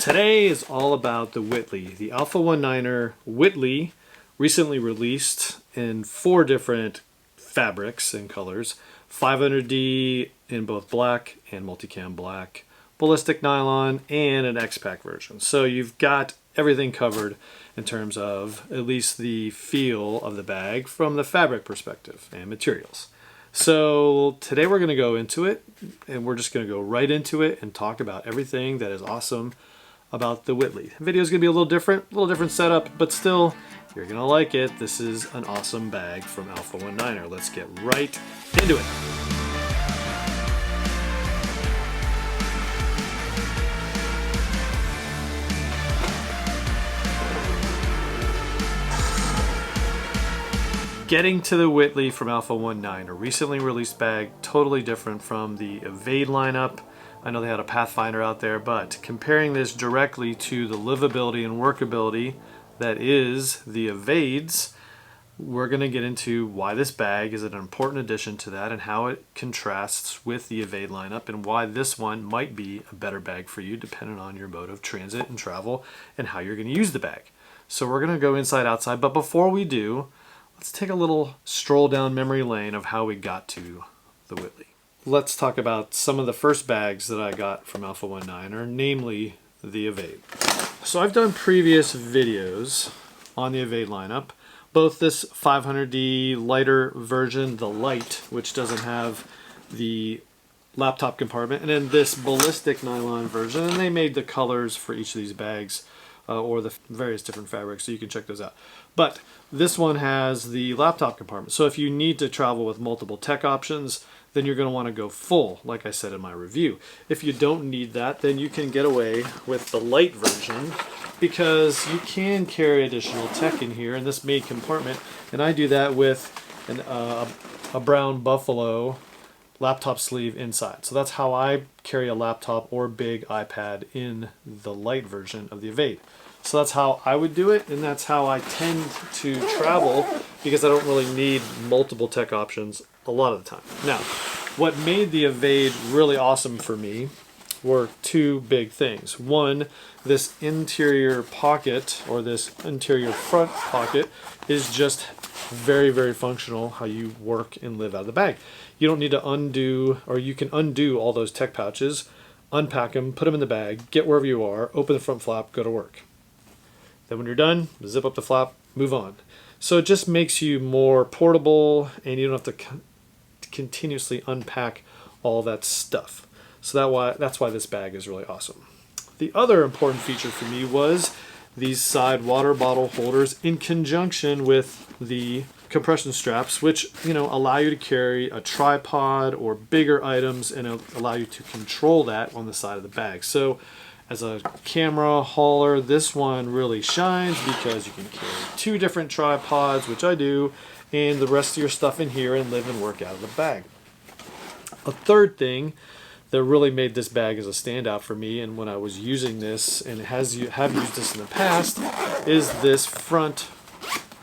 Today is all about the Whitley, the Alpha 1 NINER Whitley, recently released in 4 different fabrics and colors. 500D in both black and multicam black, ballistic nylon, and an X-Pack version. So you've got everything covered in terms of at least the feel of the bag from the fabric perspective and materials. So today we're going to go into it, and we're just going to go right into it and talk about everything that is awesome about the Whitley. The video is going to be a little different setup, but still, you're going to like it. This is an awesome bag from Alpha 1 NINER. Let's get right into it. Getting to the Whitley from Alpha 1 NINER, recently released bag, totally different from the Evade lineup. I know they had a Pathfinder out there, but comparing this directly to the livability and workability that is the Evades, we're going to get into why this bag is an important addition to that and how it contrasts with the Evade lineup and why this one might be a better bag for you depending on your mode of transit and travel and how you're going to use the bag. So we're going to go inside outside, but before we do, let's take a little stroll down memory lane of how we got to the Whitley. Let's talk about some of the first bags that I got from Alpha 1 NINER, namely the Evade. So I've done previous videos on the Evade lineup, both this 500D lighter version, the light, which doesn't have the laptop compartment, and then this ballistic nylon version, and they made the colors for each of these bags or the various different fabrics, so you can check those out. But this one has the laptop compartment, so if you need to travel with multiple tech options, then you're going to want to go full, like I said in my review. If you don't need that, then you can get away with the light version because you can carry additional tech in here in this main compartment, and I do that with a brown buffalo laptop sleeve inside. So that's how I carry a laptop or big iPad in the light version of the Evade. So that's how I would do it, and that's how I tend to travel because I don't really need multiple tech options a lot of the time. Now, what made the Evade really awesome for me were 2 big things. One, this interior pocket, or this interior front pocket, is just very, very functional how you work and live out of the bag. You don't need to undo, or you can undo all those tech pouches, unpack them, put them in the bag, get wherever you are, open the front flap, go to work. Then when you're done, zip up the flap, move on. So it just makes you more portable, and you don't have to continuously unpack all that stuff. So that's why this bag is really awesome. The other important feature for me was these side water bottle holders in conjunction with the compression straps, which allow you to carry a tripod or bigger items and allow you to control that on the side of the bag. So as a camera hauler, this one really shines because you can carry 2 different tripods, which I do, and the rest of your stuff in here and live and work out of the bag. A third thing that really made this bag as a standout for me, and when I was using this and have used this in the past, is this front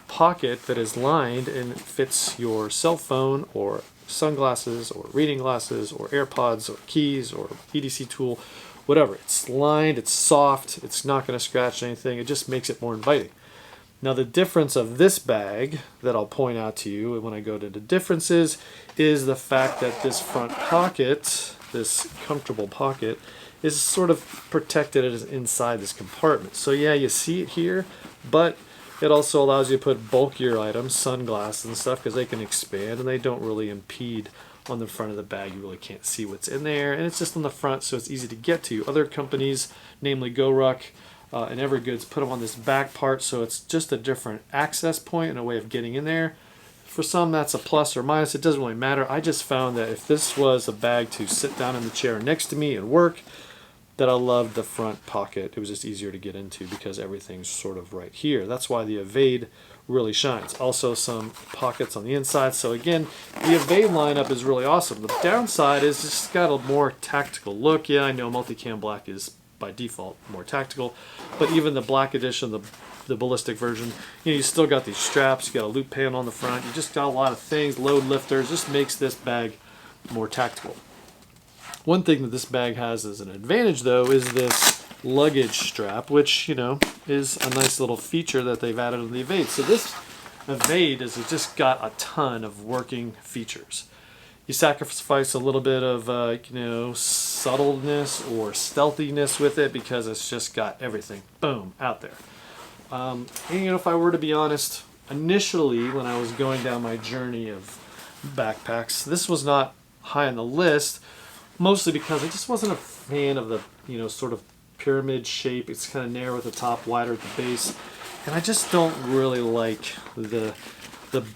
pocket that is lined and fits your cell phone or sunglasses or reading glasses or AirPods or keys or EDC tool, whatever. It's lined, it's soft, it's not going to scratch anything, it just makes it more inviting. Now the difference of this bag that I'll point out to you when I go to the differences is the fact that this front pocket, this comfortable pocket, is sort of protected as inside this compartment. So yeah, you see it here, but it also allows you to put bulkier items, sunglasses and stuff, because they can expand and they don't really impede on the front of the bag. You really can't see what's in there, and it's just on the front, so it's easy to get to. Other companies, namely GoRuck and Evergoods, put them on this back part, so it's just a different access point and a way of getting in there. For some, that's a plus or minus. It doesn't really matter. I just found that if this was a bag to sit down in the chair next to me and work, that I loved the front pocket. It was just easier to get into because everything's sort of right here. That's why the Evade really shines. Also some pockets on the inside. So again, the Evade lineup is really awesome. The downside is it's got a more tactical look. Yeah, I know multicam black is by default more tactical, but even the black edition, the ballistic version, you still got these straps, you got a loop pan on the front, you just got a lot of things, load lifters, just makes this bag more tactical. One thing that this bag has as an advantage though is this luggage strap, which, you know, is a nice little feature that they've added to the Evade. So this Evade has just got a ton of working features. You sacrifice a little bit of, you know, subtleness or stealthiness with it because it's just got everything, boom, out there. And, you know, if I were to be honest, initially when I was going down my journey of backpacks, this was not high on the list, mostly because I just wasn't a fan of the, you know, sort of pyramid shape. It's kind of narrow at the top, wider at the base, and I just don't really like the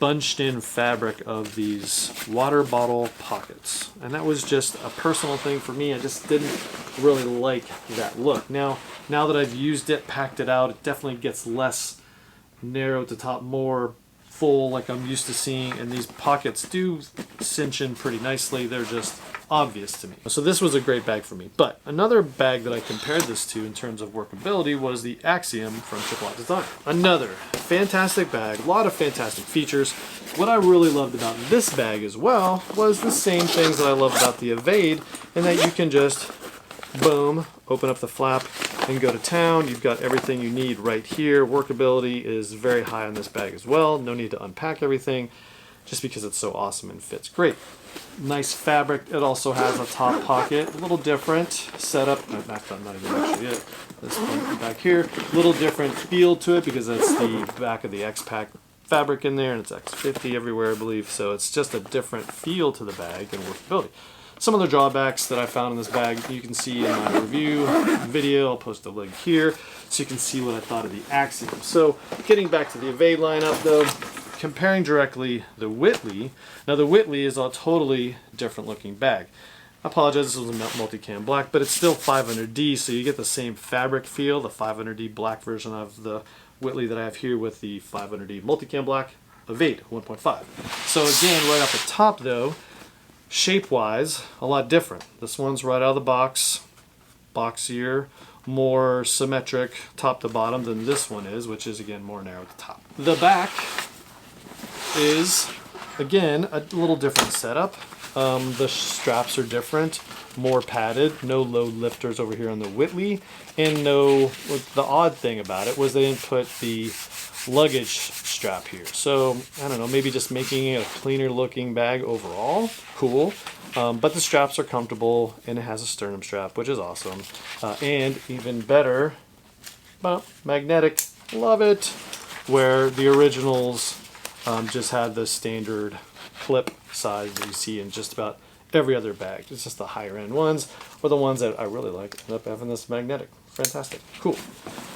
bunched in fabric of these water bottle pockets. And that was just a personal thing for me. I just didn't really like that look. Now that I've used it, packed it out, it definitely gets less narrow at the top, more full like I'm used to seeing, and these pockets do cinch in pretty nicely. They're just obvious to me. So this was a great bag for me. But another bag that I compared this to in terms of workability was the Axiom from Shortcuts Design. Another fantastic bag, a lot of fantastic features. What I really loved about this bag as well was the same things that I love about the Evade, in that you can just, boom, open up the flap and go to town. You've got everything you need right here. Workability is very high on this bag as well. No need to unpack everything, just because it's so awesome and fits great. Nice fabric. It also has a top pocket, a little different setup. That's not even actually it. This one back here, a little different feel to it because that's the back of the X-Pack fabric in there, and it's X50 everywhere, I believe. So it's just a different feel to the bag and workability. Some of the drawbacks that I found in this bag you can see in my review video. I'll post a link here so you can see what I thought of the Axiom. So getting back to the Evade lineup though, comparing directly the Whitley. Now the Whitley is a totally different looking bag. I apologize, this was a multicam black, but it's still 500D, so you get the same fabric feel, the 500D black version of the Whitley that I have here with the 500D multicam black Evade 1.5. So again, right off the top though, shape-wise, a lot different. This one's right out of the box, boxier, more symmetric top to bottom than this one is, which is again more narrow at the top. The back is, again, a little different setup. The straps are different, more padded, no load lifters over here on the Whitley, and no, the odd thing about it was they didn't put the luggage strap here. So, I don't know, maybe just making it a cleaner looking bag overall, cool. But the straps are comfortable, and it has a sternum strap, which is awesome. And even better, magnetic, love it, where the originals just had the standard clip size that you see in just about every other bag. It's just the higher end ones, or the ones that I really like end up having this magnetic. Fantastic, cool.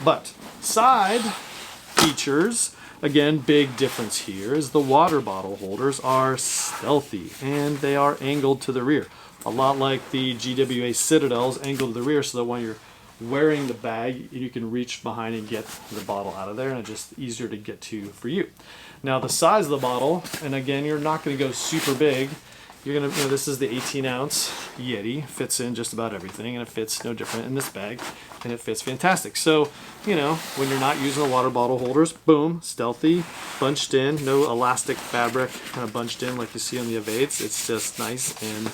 But side features, again, big difference here is the water bottle holders are stealthy and they are angled to the rear. A lot like the GWA Citadel's angled to the rear, so that when you're wearing the bag, you can reach behind and get the bottle out of there, and it's just easier to get to for you. Now the size of the bottle, and again, you're not going to go super big. You're gonna, you know, this is the 18-ounce Yeti, fits in just about everything, and it fits no different in this bag, and it fits fantastic. So, you know, when you're not using the water bottle holders, boom, stealthy, bunched in, no elastic fabric kind of bunched in like you see on the Evades. It's just nice and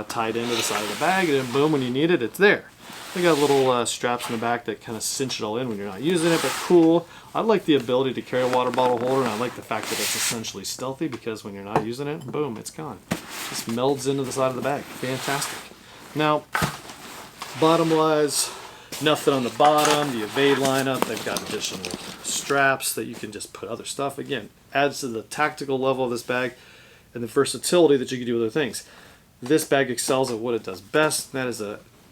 tied into the side of the bag, and then boom, when you need it, it's there. They got little straps in the back that kind of cinch it all in when you're not using it, but cool. I like the ability to carry a water bottle holder, and I like the fact that it's essentially stealthy, because when you're not using it, boom, it's gone. Just melds into the side of the bag. Fantastic. Now, bottom-wise, nothing on the bottom. The Evade lineup, they've got additional straps that you can just put other stuff. Again, adds to the tactical level of this bag and the versatility that you can do with other things. This bag excels at what it does best, and that is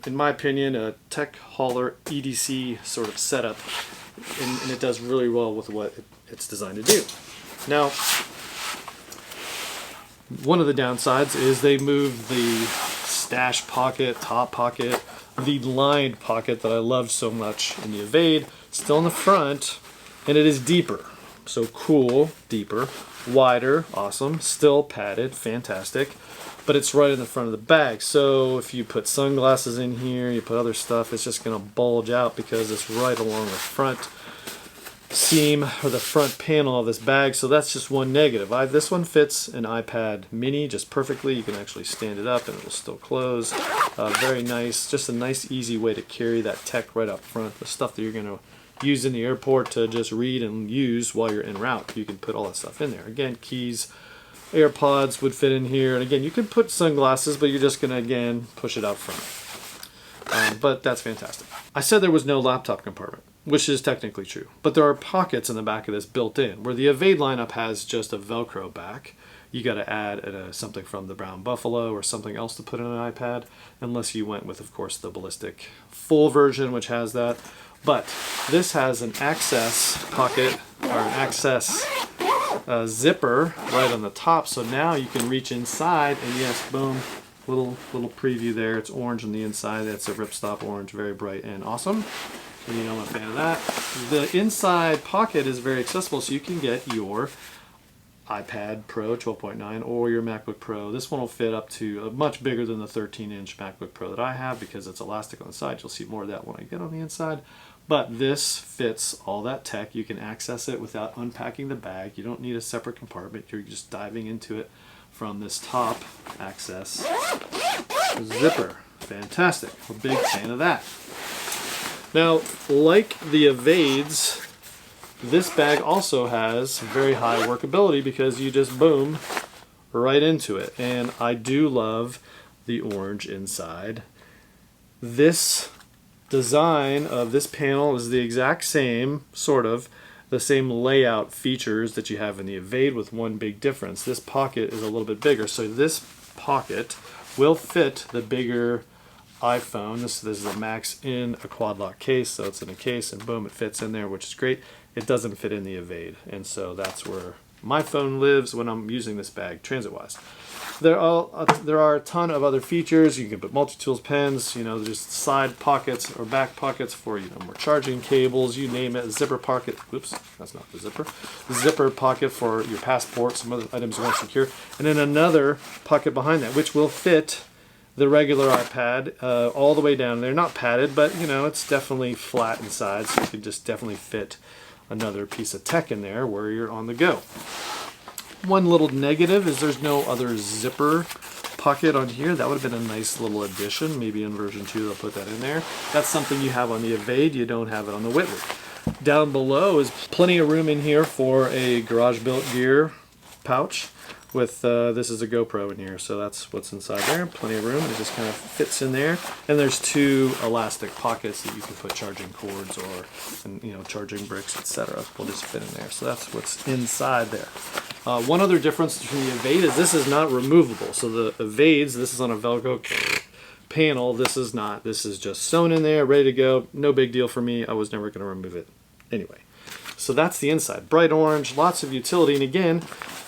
in my opinion, a tech hauler EDC sort of setup, and it does really well with what it's designed to do. Now, one of the downsides is they moved the stash pocket, top pocket, the lined pocket that I loved so much in the Evade, still in the front, and it is deeper. So cool, deeper, wider, awesome, still padded, fantastic. But it's right in the front of the bag, so if you put sunglasses in here, you put other stuff, it's just going to bulge out because it's right along the front seam or the front panel of this bag. So that's just one negative. This one fits an iPad mini just perfectly. You can actually stand it up and it'll still close. Very nice, just a nice easy way to carry that tech right up front. The stuff that you're going to use in the airport to just read and use while you're en route. You can put all that stuff in there. Again, keys, AirPods would fit in here. And again, you can put sunglasses, but you're just going to, again, push it out front. But that's fantastic. I said there was no laptop compartment, which is technically true. But there are pockets in the back of this built in, where the Evade lineup has just a Velcro back. You got to add something from the Brown Buffalo or something else to put in an iPad, unless you went with, of course, the Ballistic full version, which has that. But this has an access pocket, or an access zipper right on the top, so now you can reach inside, and yes, boom, little preview there. It's orange on the inside. That's a ripstop orange, very bright and awesome. And you know I'm a fan of that. The inside pocket is very accessible, so you can get your iPad Pro 12.9 or your MacBook Pro. This one will fit up to much bigger than the 13-inch MacBook Pro that I have because it's elastic on the side. You'll see more of that when I get on the inside. But this fits all that tech. You can access it without unpacking the bag. You don't need a separate compartment. You're just diving into it from this top access zipper. Fantastic. I'm a big fan of that. Now, like the Evades, this bag also has very high workability because you just boom right into it. And I do love the orange inside. This design of this panel is the exact same, sort of, the same layout features that you have in the Evade, with one big difference. This pocket is a little bit bigger, so this pocket will fit the bigger iPhone. This is the Max in a quad lock case, so it's in a case and boom, it fits in there, which is great. It doesn't fit in the Evade, and so that's where my phone lives when I'm using this bag transit-wise. There are a ton of other features. You can put multi-tools pens, you know, just side pockets or back pockets for, you know, more charging cables, you name it. Zipper pocket, oops, that's not the zipper. Zipper pocket for your passport, some other items you want to secure. And then another pocket behind that, which will fit the regular iPad all the way down. They're not padded, but, you know, it's definitely flat inside, so you can just definitely fit another piece of tech in there where you're on the go. One little negative is there's no other zipper pocket on here. That would have been a nice little addition. Maybe in version 2 they'll put that in there. That's something you have on the Evade. You don't have it on the Whitley. Down below is plenty of room in here for a garage built gear pouch with this is a GoPro in here, so that's what's inside there. Plenty of room. It just kind of fits in there. And there's 2 elastic pockets that you can put charging cords or, you know, charging bricks, etc. will just fit in there. So that's what's inside there. One other difference between the Evade is this is not removable. So the Evades, this is on a Velcro panel. This is not. This is just sewn in there, ready to go. No big deal for me. I was never going to remove it anyway. So that's the inside. Bright orange, lots of utility. And again,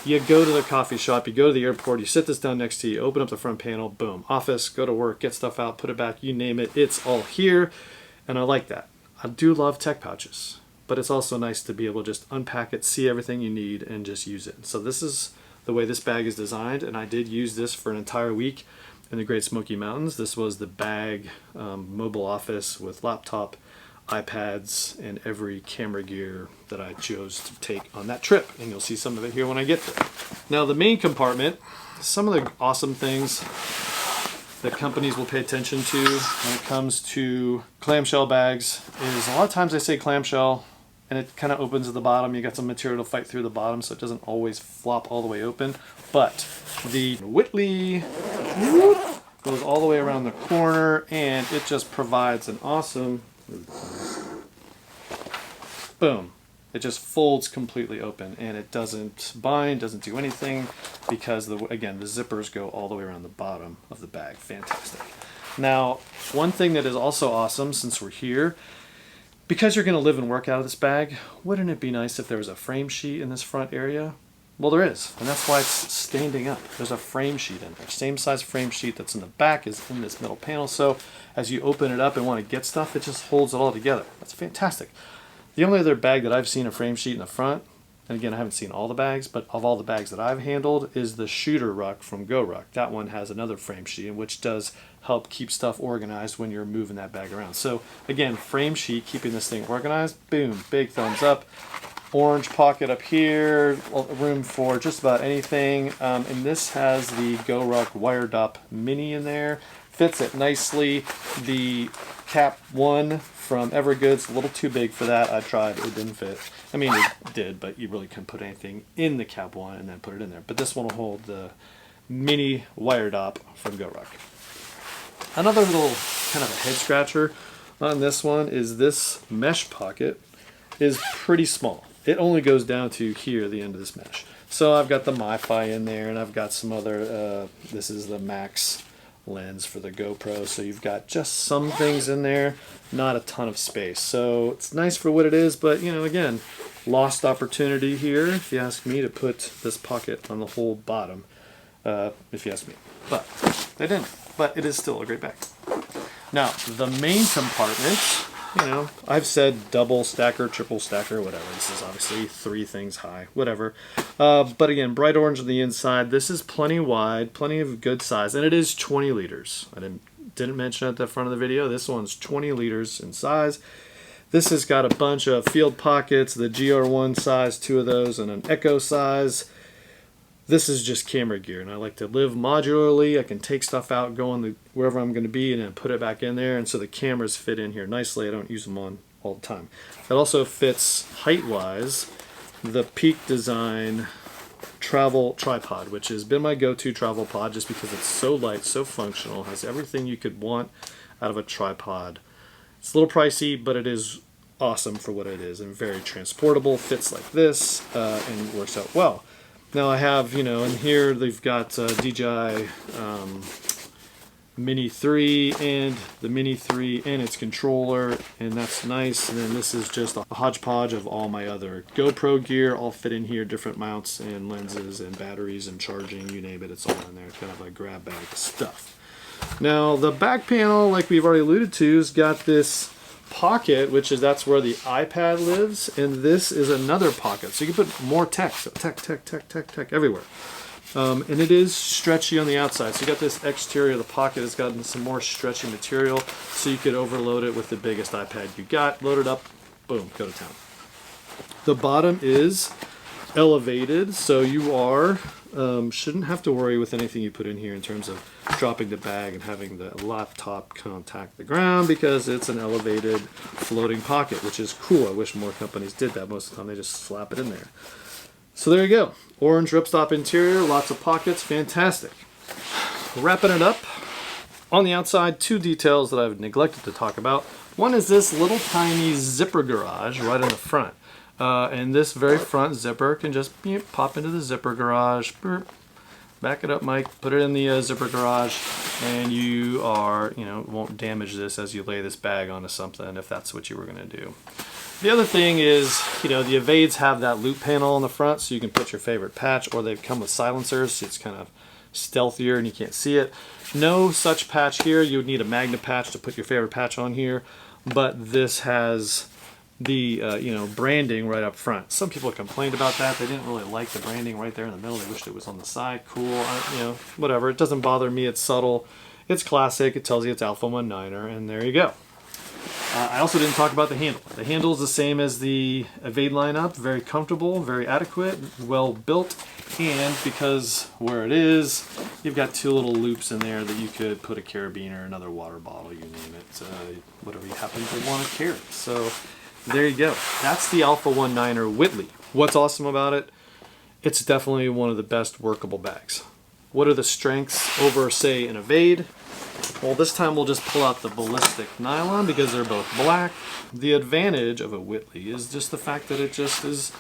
you go to the coffee shop, you go to the airport, you sit this down next to you, open up the front panel, boom, office, go to work, get stuff out, put it back, you name it, it's all here. And I like that. I do love tech pouches, but it's also nice to be able to just unpack it, see everything you need, and just use it. So this is the way this bag is designed, and I did use this for an entire week in the Great Smoky Mountains. This was the bag mobile office with laptop, iPads, and every camera gear that I chose to take on that trip, and you'll see some of it here when I get there. Now the main compartment, some of the awesome things that companies will pay attention to when it comes to clamshell bags is a lot of times they say clamshell and it kind of opens at the bottom. You got some material to fight through the bottom, so it doesn't always flop all the way open. But the Whitley goes all the way around the corner, and it just provides an awesome boom. It just folds completely open, and it doesn't bind, doesn't do anything, because again the zippers go all the way around the bottom of the bag. Fantastic. Now, one thing that is also awesome, since we're here, because you're going to live and work out of this bag, wouldn't it be nice if there was a frame sheet in this front area? Well, there is, and that's why it's standing up. There's a frame sheet in there. Same size frame sheet that's in the back is in this middle panel, so as you open it up and want to get stuff, it just holds it all together. That's fantastic. The only other bag that I've seen a frame sheet in the front, and again I haven't seen all the bags, but of all the bags that I've handled, is the Shooter Ruck from Go Ruck. That one has another frame sheet, which does help keep stuff organized when you're moving that bag around. So again, frame sheet, keeping this thing organized, boom, big thumbs up. Orange pocket up here, room for just about anything. And this has the Go Ruck Wire Dop Mini in there. fits it nicely. The cap 1 from Evergood's a little too big for that. I tried, it didn't fit. I mean, it did, but you really couldn't put anything in the cap 1 and then put it in there. But this one will hold the mini wire dop from GoRuck. Another little kind of a head scratcher on this one is this mesh pocket is pretty small. It only goes down to here, the end of this mesh. So I've got the MiFi in there, and I've got some other, this is the Max lens for the GoPro, so you've got just some things in there, not a ton of space. So it's nice for what it is, but you know, again, lost opportunity here, if you ask me, to put this pocket on the whole bottom, if you ask me. But they didn't, but it is still a great bag. Now, the main compartment, you know, I've said double stacker, triple stacker, whatever. This is obviously 3 things high, whatever. But again, bright orange on the inside. This is plenty wide, plenty of good size, and it is 20 liters. I didn't mention at the front of the video. This one's 20 liters in size. This has got a bunch of field pockets, the GR1 size, 2 of those, and an Echo size. This is just camera gear, and I like to live modularly. I can take stuff out, go on wherever I'm going to be, and then put it back in there, and so the cameras fit in here nicely. I don't use them on all the time. It also fits height-wise the Peak Design travel tripod, which has been my go-to travel pod just because it's so light, so functional, has everything you could want out of a tripod. It's a little pricey, but it is awesome for what it is, and very transportable, fits like this, and works out well. Now I have, you know, in here they've got DJI Mini 3 and the Mini 3 and its controller, and that's nice. And then this is just a hodgepodge of all my other GoPro gear, all fit in here, different mounts and lenses and batteries and charging, you name it, it's all in there. It's kind of like grab bag stuff. Now the back panel, like we've already alluded to, has got this pocket, which is that's where the iPad lives, and this is another pocket, so you can put more tech, so tech everywhere. And it is stretchy on the outside, so you got this exterior of the pocket, it's got some more stretchy material, so you could overload it with the biggest iPad you got, load it up, boom, go to town. The bottom is elevated, so you are shouldn't have to worry with anything you put in here in terms of dropping the bag and having the laptop contact the ground, because it's an elevated floating pocket, which is cool. I wish more companies did that. Most of the time they just slap it in there. So there you go. Orange ripstop interior, lots of pockets, fantastic. Wrapping it up, on the outside, 2 details that I've neglected to talk about. One is this little tiny zipper garage right in the front. And this very front zipper can just pop into the zipper garage, back it up, Mike, put it in the zipper garage, and you won't damage this as you lay this bag onto something if that's what you were going to do. The other thing is, the Evades have that loop panel on the front, so you can put your favorite patch, or they come with silencers, so it's kind of stealthier and you can't see it. No such patch here. You would need a magnet patch to put your favorite patch on here, but this has the branding right up front. Some people complained about that. They didn't really like the branding right there in the middle. They wished it was on the side. Cool, whatever. It doesn't bother me. It's subtle. It's classic. It tells you it's Alpha 1 NINER, and there you go. I also didn't talk about the handle. The handle is the same as the Evade lineup. Very comfortable, very adequate, well built, and because where it is, you've got 2 little loops in there that you could put a carabiner, another water bottle, you name it, whatever you happen to want to carry. So there you go. That's the Alpha 1 NINER Whitley. What's awesome about it? It's definitely one of the best workable bags. What are the strengths over, say, an Evade? Well, this time we'll just pull out the ballistic nylon because they're both black. The advantage of a Whitley is just the fact that it just is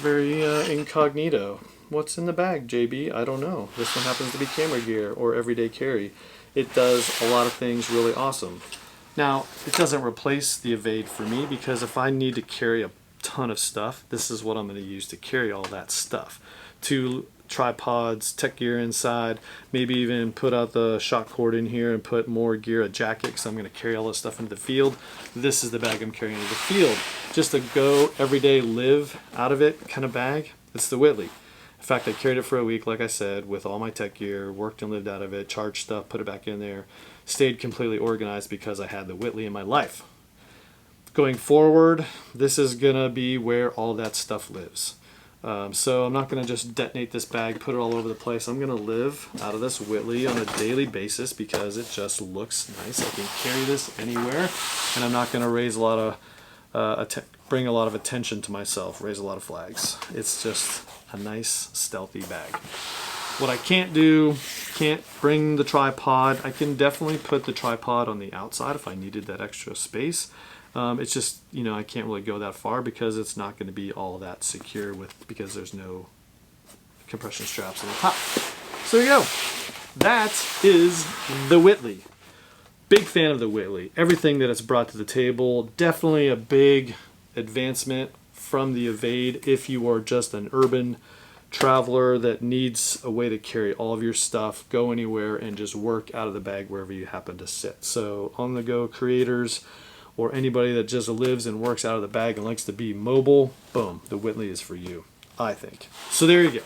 very incognito. What's in the bag, JB? I don't know. This one happens to be camera gear or everyday carry. It does a lot of things really awesome. Now, it doesn't replace the Evade for me, because if I need to carry a ton of stuff, this is what I'm going to use to carry all that stuff. 2 tripods, tech gear inside, maybe even put out the shock cord in here and put more gear, a jacket, because I'm going to carry all this stuff into the field. This is the bag I'm carrying into the field. Just a go, everyday, live out of it kind of bag. It's the Whitley. In fact, I carried it for a week, like I said, with all my tech gear, worked and lived out of it, charged stuff, put it back in there, stayed completely organized because I had the Whitley in my life. Going forward, this is going to be where all that stuff lives. So I'm not going to just detonate this bag, put it all over the place. I'm going to live out of this Whitley on a daily basis because it just looks nice. I can carry this anywhere, and I'm not going to raise a lot of, bring a lot of attention to myself, raise a lot of flags. It's just a nice, stealthy bag. What I can't do, can't bring the tripod. I can definitely put the tripod on the outside if I needed that extra space. It's just, you know, I can't really go that far because it's not going to be all that secure because there's no compression straps on the top. So there you go. That is the Whitley. Big fan of the Whitley. Everything that it's brought to the table, definitely a big advancement from the Evade if you are just an urban traveler that needs a way to carry all of your stuff, go anywhere, and just work out of the bag wherever you happen to sit. So on-the-go creators, or anybody that just lives and works out of the bag and likes to be mobile, boom, the Whitley is for you, I think. So there you go.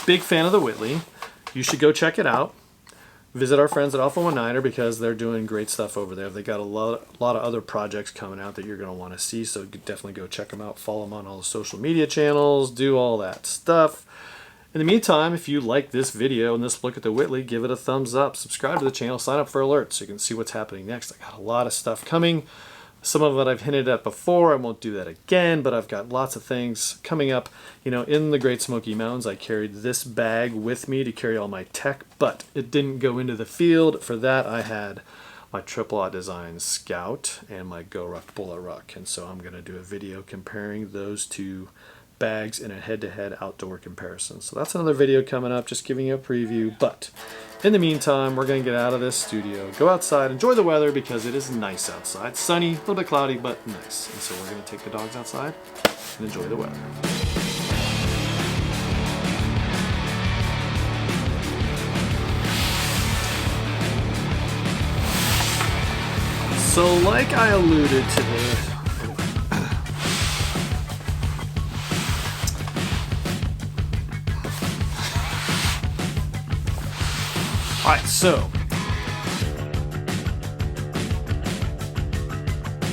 Big fan of the Whitley. You should go check it out. Visit our friends at Alpha-19er because they're doing great stuff over there. They got a lot of other projects coming out that you're going to want to see, so definitely go check them out. Follow them on all the social media channels, do all that stuff. In the meantime, if you like this video and this look at the Whitley, give it a thumbs up. Subscribe to the channel, sign up for alerts so you can see what's happening next. I got a lot of stuff coming. Some of it I've hinted at before. I won't do that again, but I've got lots of things coming up. You know, in the Great Smoky Mountains, I carried this bag with me to carry all my tech, but it didn't go into the field. For that, I had my Triple Aught Design Scout and my Go Ruck Bullet Ruck, and so I'm going to do a video comparing those two bags in a head-to-head outdoor comparison. So that's another video coming up, just giving you a preview. But in the meantime, we're going to get out of this studio, go outside, enjoy the weather because it is nice outside. Sunny, a little bit cloudy, but nice. And so we're going to take the dogs outside and enjoy the weather. So like I alluded to Alright, so